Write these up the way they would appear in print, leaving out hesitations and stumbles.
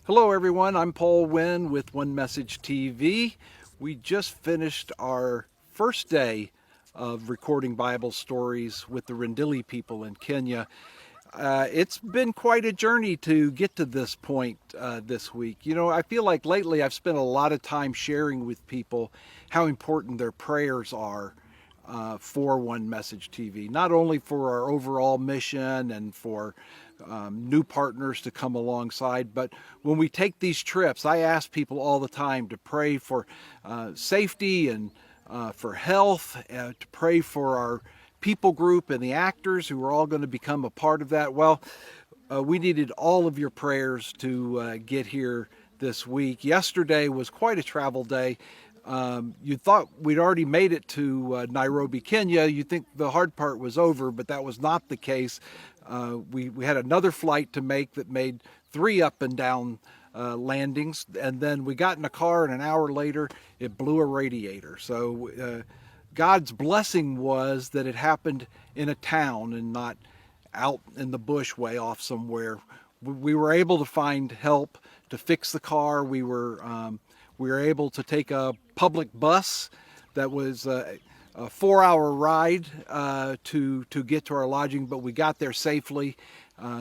Hello everyone, I'm Paul Wynn with One Message TV. We just finished our first day of recording Bible stories with the Rendille people in Kenya. It's been quite a journey to get to this point this week. You know, I feel like lately I've spent a lot of time sharing with people how important their prayers are for One Message TV, not only for our overall mission and for new partners to come alongside, but when we take these trips, I ask people all the time to pray for safety and for health, to pray for our people group and the actors who are all going to become a part of that. Well, we needed all of your prayers to get here this week. Yesterday was quite a travel day. You thought we'd already made it to Nairobi, Kenya. You think the hard part was over, but that was not the case. We had another flight to make that made 3 up and down landings, and then we got in a car, and an hour later it blew a radiator. So God's blessing was that it happened in a town and not out in the bush way off somewhere. We were able to find help to fix the car. We were able to take a public bus that was a 4-hour ride to get to our lodging, but we got there safely.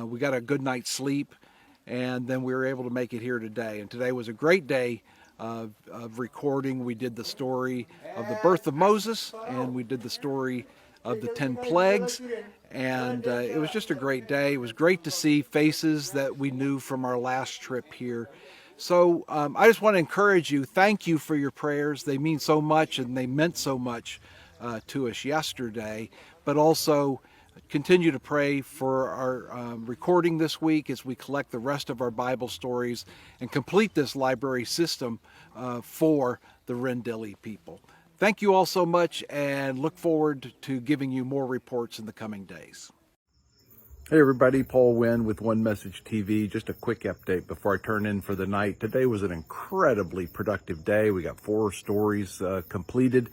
We got a good night's sleep, and then we were able to make it here today. And today was a great day of recording. We did the story of the birth of Moses, and we did the story of the 10 plagues, and it was just a great day. It was great to see faces that we knew from our last trip here. So I just want to encourage you, thank you for your prayers. They mean so much, and they meant so much to us yesterday, but also continue to pray for our recording this week as we collect the rest of our Bible stories and complete this library system for the Rendille people. Thank you all so much, and look forward to giving you more reports in the coming days. Hey everybody, Paul Wynn with One Message TV. Just a quick update before I turn in for the night. Today was an incredibly productive day. We got 4 stories completed.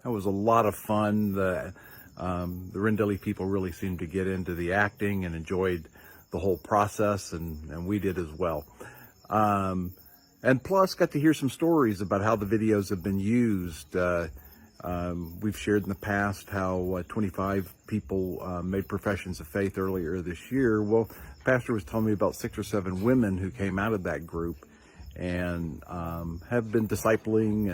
That was a lot of fun. The Rendille people really seemed to get into the acting and enjoyed the whole process, and we did as well. And plus got to hear some stories about how the videos have been used. We've shared in the past how 25 people made professions of faith earlier this year. Well, the pastor was telling me about 6 or 7 women who came out of that group and have been discipling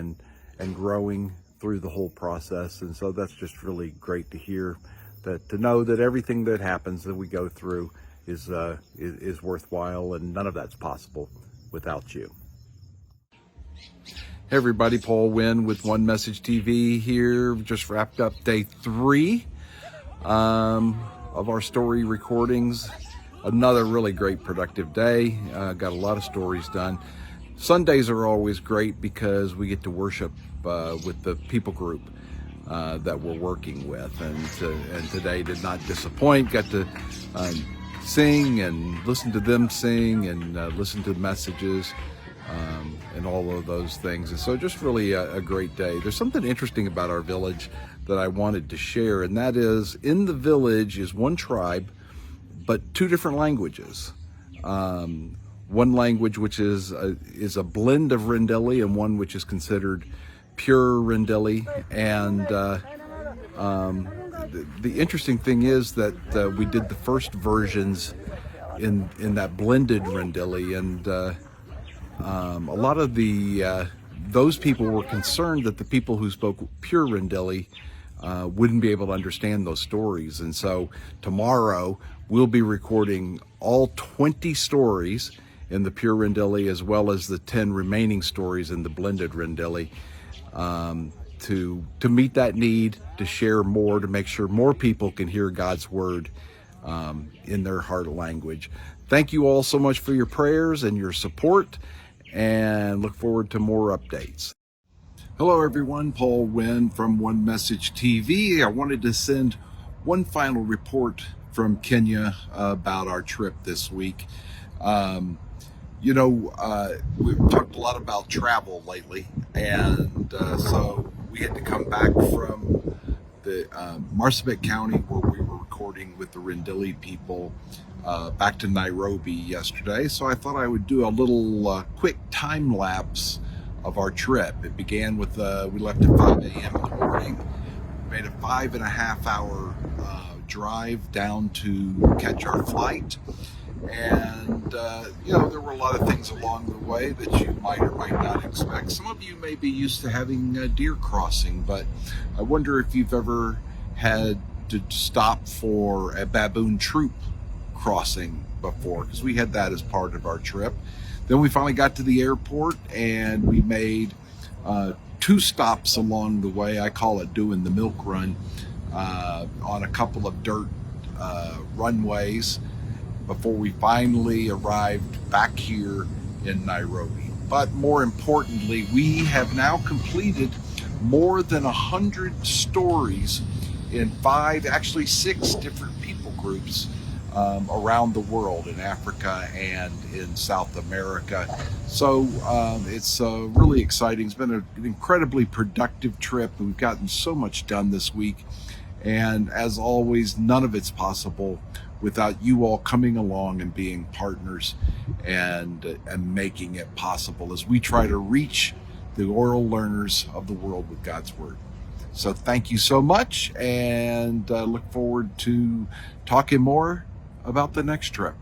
and growing through the whole process. And so that's just really great to hear, that to know that everything that happens that we go through is worthwhile, and none of that's possible without you. Hey everybody, Paul Wynn with One Message TV here. Just wrapped up day 3 of our story recordings. Another really great productive day. Got a lot of stories done. Sundays are always great because we get to worship with the people group that we're working with, and today did not disappoint. Got to sing and listen to them sing and listen to messages. And all of those things. And so just really a great day. There's something interesting about our village that I wanted to share, and that is, in the village is one tribe, but 2 different languages. One language which is a blend of Rendille, and one which is considered pure Rendille. And the interesting thing is that we did the first versions in that blended Rendille, and a lot of those people were concerned that the people who spoke pure Rendille wouldn't be able to understand those stories. And so tomorrow we'll be recording all 20 stories in the pure Rendille, as well as the 10 remaining stories in the blended Rendille, to meet that need, to share more, to make sure more people can hear God's word in their heart language. Thank you all so much for your prayers and your support, and look forward to more updates. Hello everyone, Paul Wynn from One Message TV. I wanted to send one final report from Kenya about our trip this week. We've talked a lot about travel lately, and so we had to come back from the Marsabit County, where we were recording with the Rendille people, back to Nairobi yesterday, so I thought I would do a little quick time lapse of our trip. It began with we left at 5 a.m. in the morning, made a 5.5 hour drive down to catch our flight. And, there were a lot of things along the way that you might or might not expect. Some of you may be used to having deer crossing, but I wonder if you've ever had to stop for a baboon troop crossing before, because we had that as part of our trip. Then we finally got to the airport and we made 2 stops along the way. I call it doing the milk run on a couple of dirt runways before we finally arrived back here in Nairobi. But more importantly, we have now completed more than 100 stories in 5, actually 6 different people groups around the world, in Africa and in South America. So it's really exciting. It's been an incredibly productive trip, and we've gotten so much done this week. And as always, none of it's possible without you all coming along and being partners and making it possible as we try to reach the oral learners of the world with God's Word. So thank you so much, and look forward to talking more about the next trip.